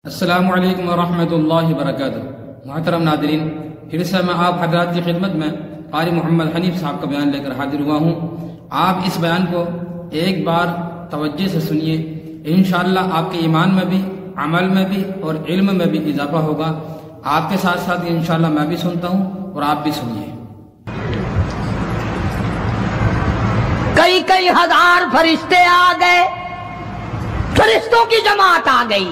السلام علیکم ورحمۃ اللہ وبرکاتہ۔ محترم ناظرین، پھر سے میں آپ حضرات کی خدمت میں قاری محمد حنیف صاحب کا بیان لے کر حاضر ہوا ہوں۔ آپ اس بیان کو ایک بار توجہ سے سنیے، انشاءاللہ آپ کے ایمان میں بھی، عمل میں بھی اور علم میں بھی اضافہ ہوگا۔ آپ کے ساتھ ساتھ انشاءاللہ میں بھی سنتا ہوں اور آپ بھی سنیے۔ کئی ہزار فرشتے آ گئے، فرشتوں کی جماعت آ گئی،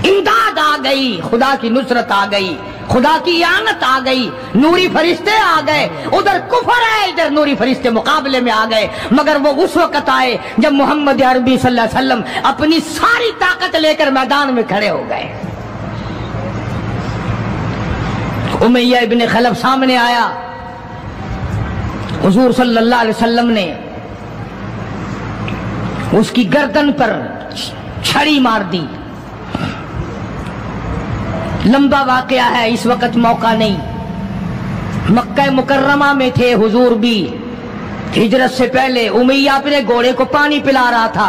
امداد آ گئی، خدا کی نصرت آ گئی، خدا کی اعانت آ گئی، نوری فرشتے آ گئے۔ ادھر کفر ہے، ادھر نوری فرشتے مقابلے میں آ گئے، مگر وہ اس وقت آئے جب محمد عربی صلی اللہ علیہ وسلم اپنی ساری طاقت لے کر میدان میں کھڑے ہو گئے۔ امیہ ابن خلف سامنے آیا، حضور صلی اللہ علیہ وسلم نے اس کی گردن پر چھڑی مار دی۔ لمبا واقعہ ہے، اس وقت موقع نہیں۔ مکہ مکرمہ میں تھے حضور بھی، ہجرت سے پہلے امیہ اپنے گھوڑے کو پانی پلا رہا تھا۔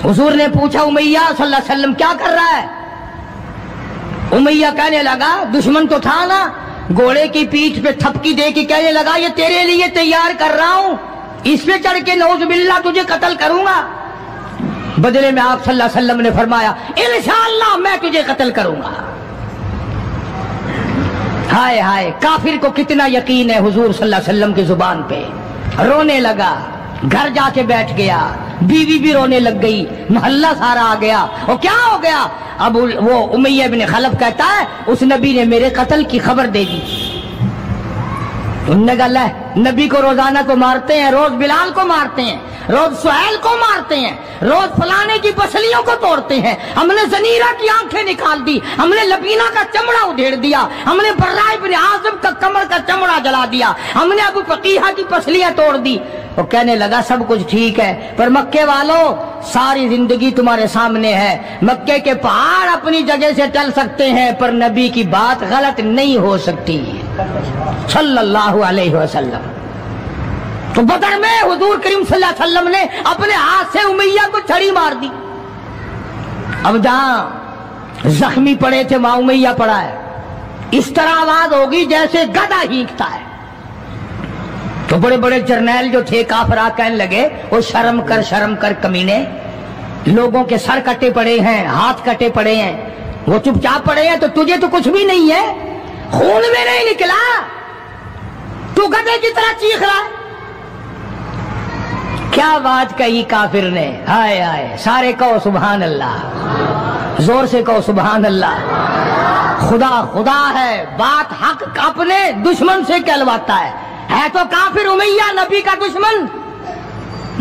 حضور نے پوچھا امیہ صلی اللہ علیہ وسلم کیا کر رہا ہے؟ امیہ کہنے لگا، دشمن تو تھا نا، گھوڑے کی پیٹھ پہ تھپکی دے کے کہنے لگا یہ تیرے لیے تیار کر رہا ہوں، اس پہ چڑھ کے نعوذ باللہ تجھے قتل کروں گا۔ بدلے میں آپ صلی اللہ علیہ وسلم نے فرمایا انشاءاللہ میں تجھے قتل کروں گا۔ ہائے ہائے، کافر کو کتنا یقین ہے حضور صلی اللہ علیہ وسلم کی زبان پہ۔ رونے لگا، گھر جا کے بیٹھ گیا، بیوی بھی رونے لگ گئی، محلہ سارا آ گیا۔ اور کیا ہو گیا؟ اب وہ امیہ بن خلف کہتا ہے اس نبی نے میرے قتل کی خبر دے دی۔ انہوں نے کہا لے، نبی کو روزانہ کو مارتے ہیں، روز بلال کو مارتے ہیں، روز سہیل کو مارتے ہیں، روز فلانے کی پسلیوں کو توڑتے ہیں، ہم نے زنیرہ کی آنکھیں نکال دی، ہم نے لبینہ کا چمڑا ادھیڑ دیا، ہم نے برہ ابن عازب کا کمر کا چمڑا جلا دیا، ہم نے ابو فقیہہ کی پسلیاں توڑ دی۔ وہ کہنے لگا سب کچھ ٹھیک ہے، پر مکے والوں ساری زندگی تمہارے سامنے ہے، مکے کے پہاڑ اپنی جگہ سے ٹل سکتے ہیں پر نبی کی بات غلط نہیں ہو سکتی صلی اللہ علیہ وسلم۔ تو بدر میں حضور کریم صلی اللہ علیہ وسلم نے اپنے ہاتھ سے امیہ کو چھڑی مار دی۔ اب جہاں زخمی پڑے تھے وہاں امیہ پڑا ہے، اس طرح آواز ہوگی جیسے گدھا ہینکتا ہے۔ تو بڑے بڑے جرنیل جو تھے کافر کہنے لگے وہ شرم کر کمینے، لوگوں کے سر کٹے پڑے ہیں، ہاتھ کٹے پڑے ہیں، وہ چپ چاپ پڑے ہیں، تو تجھے تو کچھ بھی نہیں ہے، خون میں نہیں نکلا، تو گدھے کی طرح چیخ رہا ہے۔ کیا بات کہی کافر نے، ہائے ہائے، سارے کہو سبحان اللہ، زور سے کہو سبحان اللہ۔ خدا خدا ہے، بات حق اپنے دشمن سے کہلواتا ہے تو کافر امیہ نبی کا دشمن،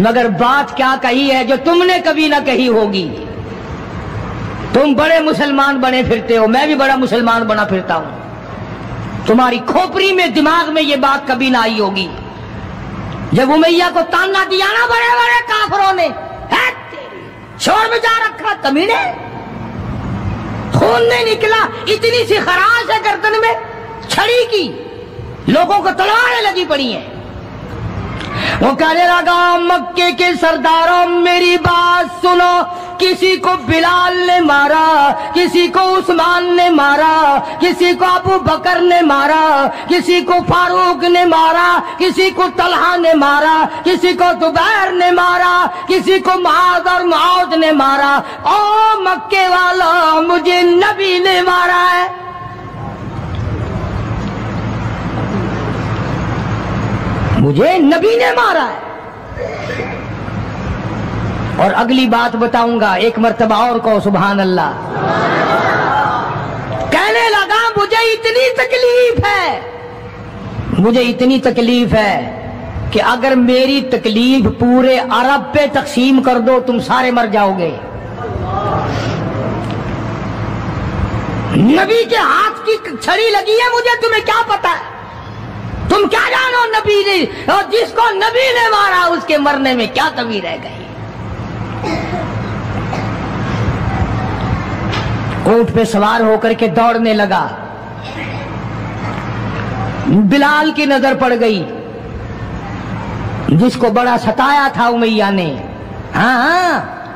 مگر بات کیا کہی ہے جو تم نے کبھی نہ کہی ہوگی۔ تم بڑے مسلمان بنے پھرتے ہو، میں بھی بڑا مسلمان بنا پھرتا ہوں، تمہاری کھوپڑی میں دماغ میں یہ بات کبھی نہ آئی ہوگی۔ جب امیہ کو تانا دیا نا بڑے بڑے کافروں نے، شور میں جا رکھا کمینے، خون نہیں نکلا، اتنی سی خراش ہے گردن میں چھڑی کی، لوگوں کو تلواریں لگی پڑی ہیں۔ وہ کہنے لگا مکے کے سرداروں میری بات سنو، کسی کو بلال نے مارا، کسی کو عثمان نے مارا، کسی کو ابو بکر نے مارا، کسی کو فاروق نے مارا، کسی کو طلحہ نے مارا، کسی کو زبیر نے مارا، کسی کو معاذ اور معوذ نے مارا، او مکے والوں مجھے نبی نے مارا ہے۔ مجھے نبی نے مارا ہے۔ اور اگلی بات بتاؤں گا، ایک مرتبہ اور کہو سبحان اللہ۔ کہنے لگا مجھے اتنی تکلیف ہے، مجھے اتنی تکلیف ہے کہ اگر میری تکلیف پورے عرب پہ تقسیم کر دو تم سارے مر جاؤ گے۔ نبی کے ہاتھ کی چھڑی لگی ہے، مجھے تمہیں کیا پتا ہے؟ تم کیا جانو نبی نے، اور جس کو نبی نے مارا اس کے مرنے میں کیا کمی رہ گئی۔ اونٹ پہ سوار ہو کر کے دوڑنے لگا، بلال کی نظر پڑ گئی جس کو بڑا ستایا تھا امیہ نے۔ ہاں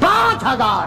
5000।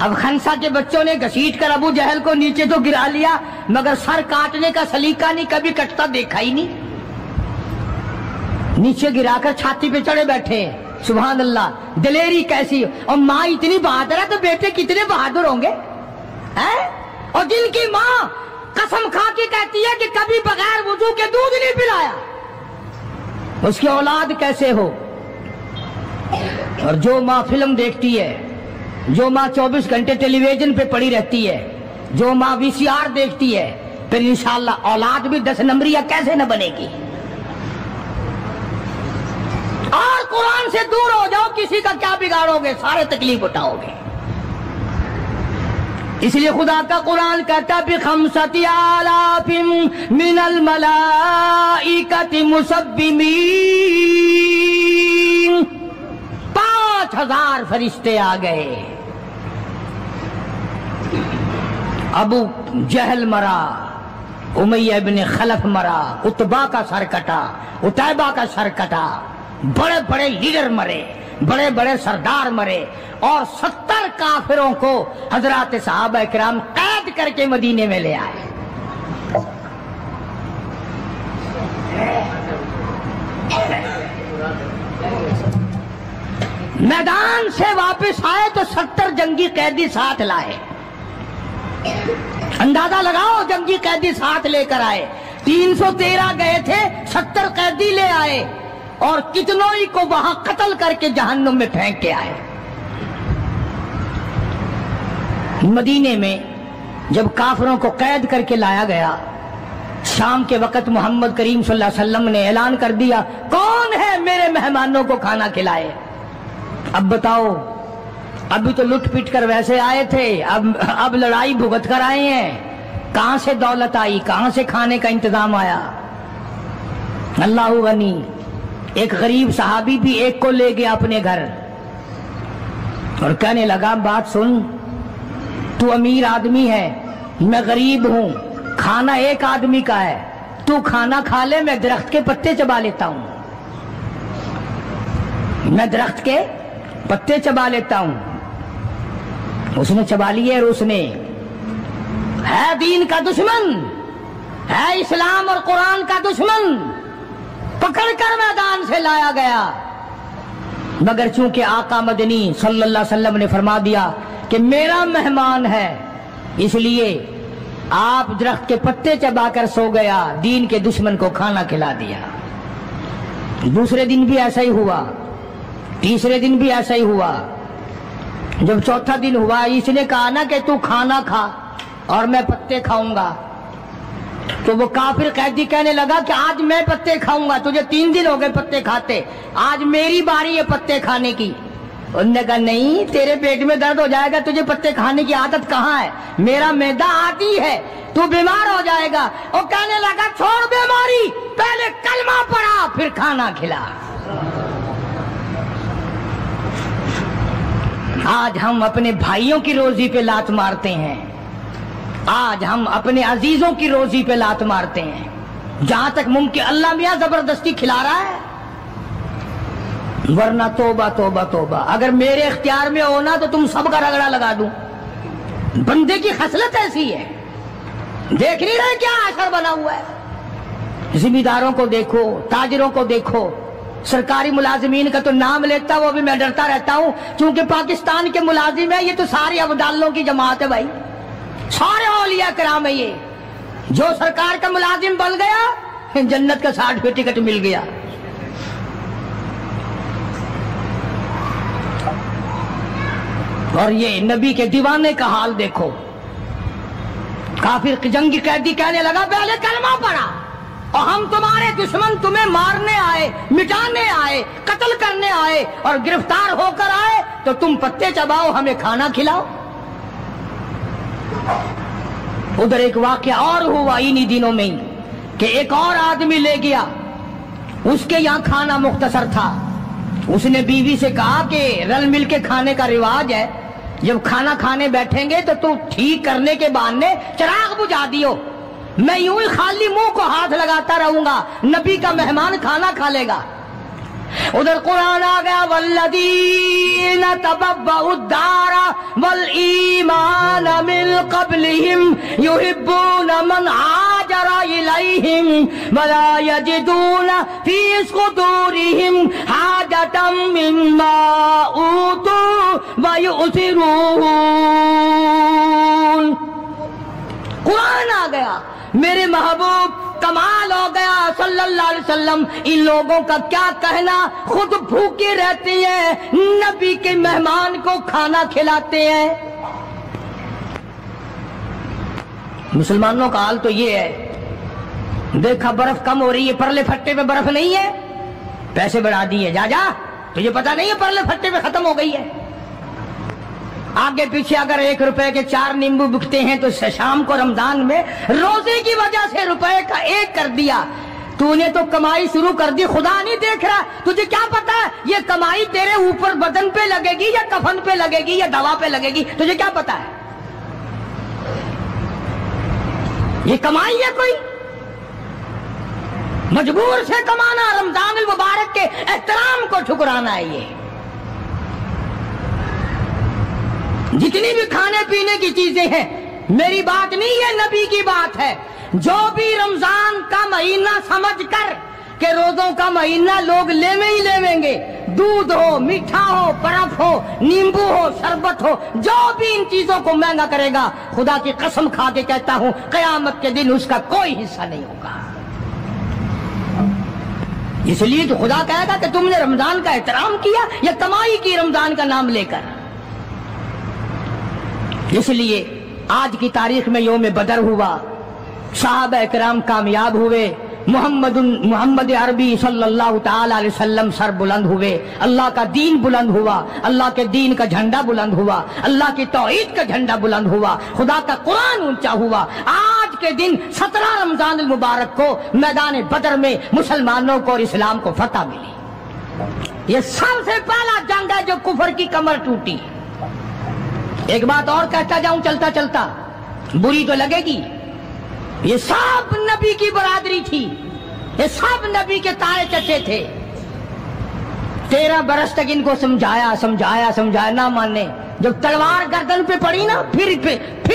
اب خنسا کے بچوں نے گھسیٹ کر ابو جہل کو نیچے تو گرا لیا، مگر سر کاٹنے کا سلیقہ نہیں، کبھی کٹتا دیکھا ہی نہیں، نیچے گرا کر چھاتی پہ چڑھے بیٹھے۔ سبحان اللہ، دلیری کیسی! اور ماں اتنی بہادر ہے تو بیٹے کتنے بہادر ہوں گے، اور جن کی ماں قسم کھا کے کہتی ہے کہ کبھی بغیر وضو کے دودھ نہیں پلایا، اس کی اولاد کیسے ہو؟ اور جو ماں فلم دیکھتی ہے، جو ماں 24 گھنٹے ٹیلی ویژن پہ پڑی رہتی ہے، جو ماں VCR دیکھتی ہے، پھر انشاءاللہ اولاد بھی 10 نمبریہ کیسے نہ بنے گی؟ اور قرآن سے دور ہو جاؤ، کسی کا کیا بگاڑو گے، سارے تکلیف اٹھاؤ گے۔ اس لیے خدا کا قرآن کہتا ہے بِخَمْسَةِ آلَافٍ مِّنَ الْمَلَائِكَةِ مُسَبِّمِينَ، 5000 فرشتے آ گئے۔ ابو جہل مرا، امیہ ابن خلف مرا، عتبہ کا سر کٹا، عتیبہ کا سر کٹا، بڑے بڑے لیڈر مرے، بڑے بڑے سردار مرے، اور 70 کافروں کو حضرات صحابہ کرام قید کر کے مدینے میں لے آئے۔ میدان سے واپس آئے تو 70 جنگی قیدی ساتھ لائے۔ اندازہ لگاؤ، جنگی قیدی ساتھ لے کر آئے، 313 گئے تھے، 70 قیدی لے آئے، اور کتنوں ہی کو وہاں قتل کر کے جہنم میں پھینک کے آئے۔ مدینے میں جب کافروں کو قید کر کے لایا گیا، شام کے وقت محمد کریم صلی اللہ علیہ وسلم نے اعلان کر دیا، کون ہے میرے مہمانوں کو کھانا کھلائے؟ اب بتاؤ، ابھی تو لٹ پٹ کر ویسے آئے تھے، اب لڑائی بھگت کر آئے ہیں، کہاں سے دولت آئی، کہاں سے کھانے کا انتظام آیا؟ اللہ غنی۔ ایک غریب صحابی بھی ایک کو لے گیا اپنے گھر اور کہنے لگا، بات سن، تو امیر آدمی ہے، میں غریب ہوں، کھانا ایک آدمی کا ہے، تو کھانا کھا لے، میں درخت کے پتے چبا لیتا ہوں، میں درخت کے پتے چبا لیتا ہوں۔ اس نے چبا لیے، اور اس نے ہے دین کا دشمن، ہے اسلام اور قرآن کا دشمن، پکڑ کر میدان سے لایا گیا، مگر چونکہ آقا مدنی صلی اللہ علیہ وسلم نے فرما دیا کہ میرا مہمان ہے، اس لیے آپ درخت کے پتے چبا کر سو گیا، دین کے دشمن کو کھانا کھلا دیا۔ دوسرے دن بھی ایسا ہی ہوا، تیسرے دن بھی ایسا ہی ہوا۔ جب چوتھا دن ہوا، اس نے کہا نا کہ تو کھانا کھا اور میں پتے کھاؤں گا، تو وہ کافر قیدی کہنے لگا کہ آج میں پتے کھاؤں گا، تجھے 3 دن ہو گئے پتے کھاتے، آج میری باری ہے پتے کھانے کی۔ انہوں نے کہا نہیں، تیرے پیٹ میں درد ہو جائے گا، تجھے پتے کھانے کی عادت کہاں ہے، میرا معدہ عادی ہے، تو بیمار ہو جائے گا۔ وہ کہنے لگا چھوڑ بیماری، پہلے کلمہ پڑھا پھر کھانا کھلا۔ آج ہم اپنے بھائیوں کی روزی پہ لات مارتے ہیں، آج ہم اپنے عزیزوں کی روزی پہ لات مارتے ہیں، جہاں تک ممکن اللہ میاں زبردستی کھلا رہا ہے، ورنہ توبہ توبہ توبہ، اگر میرے اختیار میں ہونا تو تم سب کا رگڑا لگا دوں۔ بندے کی خصلت ایسی ہے، دیکھ نہیں رہے کیا اثر بنا ہوا ہے؟ ذمہ داروں کو دیکھو، تاجروں کو دیکھو، سرکاری ملازمین کا تو نام لیتا وہ بھی میں ڈرتا رہتا ہوں، چونکہ پاکستان کے ملازم ہیں، یہ تو ساری ابدالوں کی جماعت ہے بھائی، سارے اولیاء کرام ہے، یہ جو سرکار کا ملازم بن گیا جنت کا سرٹیفکیٹ مل گیا۔ اور یہ نبی کے دیوانے کا حال دیکھو، کافر جنگی قیدی کہنے لگا پہلے کلمہ پڑھا، اور ہم تمہارے دشمن تمہیں مارنے آئے، مٹانے آئے، قتل کرنے آئے، اور گرفتار ہو کر آئے تو تم پتے چباؤ، ہمیں کھانا کھلاؤ۔ ادھر ایک واقعہ اور ہوا انہی دنوں میں ہی کہ ایک اور آدمی لے گیا، اس کے یہاں کھانا مختصر تھا، اس نے بیوی سے کہا کہ رل مل کے کھانے کا رواج ہے، جب کھانا کھانے بیٹھیں گے تو تم ٹھیک کرنے کے بہانے چراغ بجھا دیو، میں یوں ہی خالی منہ کو ہاتھ لگاتا رہوں گا، نبی کا مہمان کھانا کھا لے گا۔ ادھر قرآن آ گیا والذین تبوؤا الدار والایمان من قبلہم یحبون من ہاجر الیہم ولا یجدون فی صدورہم حاجۃ مما اوتوا ویؤثرون. قرآن آ گیا، میرے محبوب کمال ہو گیا صلی اللہ علیہ وسلم. ان لوگوں کا کیا کہنا، خود بھوکے رہتے ہیں، نبی کے مہمان کو کھانا کھلاتے ہیں. مسلمانوں کا حال تو یہ ہے، دیکھا برف کم ہو رہی ہے، پرلے پھٹے پہ برف نہیں ہے، پیسے بڑھا دیے، جا جا تجھے پتا نہیں ہے پرلے پھٹے پہ ختم ہو گئی ہے. آگے پیچھے اگر 1 روپے کے 4 نیمبو بکتے ہیں تو شام کو رمضان میں روزے کی وجہ سے روپے کا 1 کر دیا. تو نے تو کمائی شروع کر دی، خدا نہیں دیکھ رہا. تجھے کیا پتا ہے یہ کمائی تیرے اوپر بدن پہ لگے گی یا کفن پہ لگے گی یا دوا پہ لگے گی؟ تجھے کیا پتا ہے؟ یہ کمائی ہے کوئی؟ مجبور سے کمانا، رمضان المبارک کے احترام کو ٹھکرانا ہے. یہ جتنی بھی کھانے پینے کی چیزیں ہیں، میری بات نہیں ہے، نبی کی بات ہے. جو بھی رمضان کا مہینہ سمجھ کر کہ روزوں کا مہینہ لوگ لیویں ہی لیویں گے، دودھ ہو، میٹھا ہو، برف ہو، نیمبو ہو، شربت ہو، جو بھی ان چیزوں کو مہنگا کرے گا، خدا کی قسم کھا کے کہتا ہوں قیامت کے دن اس کا کوئی حصہ نہیں ہوگا. اس لیے تو خدا کہے گا کہ تم نے رمضان کا احترام کیا یا کمائی کی رمضان کا نام لے کر. اس لیے آج کی تاریخ میں یوم بدر ہوا، صحابہ اکرام کامیاب ہوئے، محمد عربی صلی اللہ تعالی علیہ وسلم سر بلند ہوئے، اللہ کا دین بلند ہوا، اللہ کے دین کا جھنڈا بلند ہوا، اللہ کی توحید کا جھنڈا بلند ہوا، خدا کا قرآن اونچا ہوا. آج کے دن 17 رمضان المبارک کو میدان بدر میں مسلمانوں کو اور اسلام کو فتح ملی. یہ سب سے پہلا جنگ ہے جو کفر کی کمر ٹوٹی. ایک بات اور کہتا جاؤں چلتا چلتا، بری تو لگے گی، یہ سب نبی کی برادری تھی، یہ سب نبی کے تائے چچے تھے. 13 برس تک ان کو سمجھایا نہ مانے. جب تلوار گردن پہ پڑی نا پھر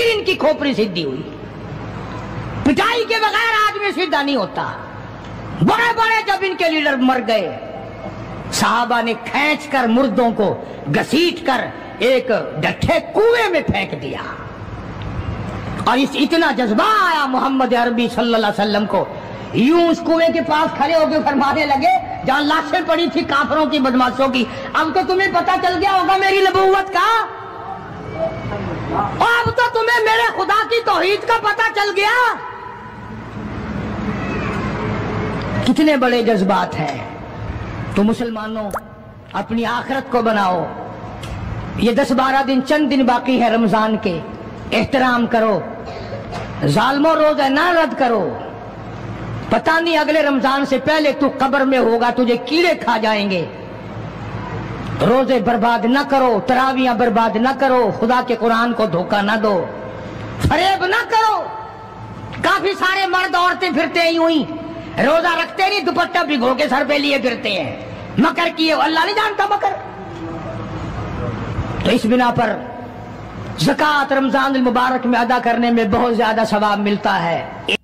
ان کی کھوپڑی سیدھی ہوئی. پٹائی کے بغیر آدمی سیدھا نہیں ہوتا. بڑے بڑے جب ان کے لیڈر مر گئے، صحابہ نے کھینچ کر مردوں کو گھسیٹ کر ایک ڈٹھے کنویں میں پھینک دیا. اور اتنا جذبہ آیا محمد عربی صلی اللہ علیہ وسلم کو، یوں اس کنویں کے پاس کھڑے ہو کے فرمانے لگے جہاں لاشیں پڑی تھی کافروں کی، بدماشوں کی، اب تو تمہیں پتہ چل گیا ہوگا میری نبوت کا، اور اب تو تمہیں میرے خدا کی توحید کا پتہ چل گیا. کتنے بڑے جذبات ہیں. تو مسلمانوں اپنی آخرت کو بناؤ. یہ 10-12 دن چند دن باقی ہے رمضان کے، احترام کرو، ظالموں روزہ نہ رد کرو. پتہ نہیں اگلے رمضان سے پہلے تو قبر میں ہوگا، تجھے کیڑے کھا جائیں گے. روزے برباد نہ کرو، تراویاں برباد نہ کرو، خدا کے قرآن کو دھوکہ نہ دو، فریب نہ کرو. کافی سارے مرد عورتیں پھرتے ہیں یوں ہی، روزہ رکھتے نہیں، دوپٹہ بھگو کے سر پہ لیے پھرتے ہیں، مکر کیے. اللہ نہیں جانتا مکر. تو اس بنا پر زکوٰۃ رمضان المبارک میں ادا کرنے میں بہت زیادہ ثواب ملتا ہے.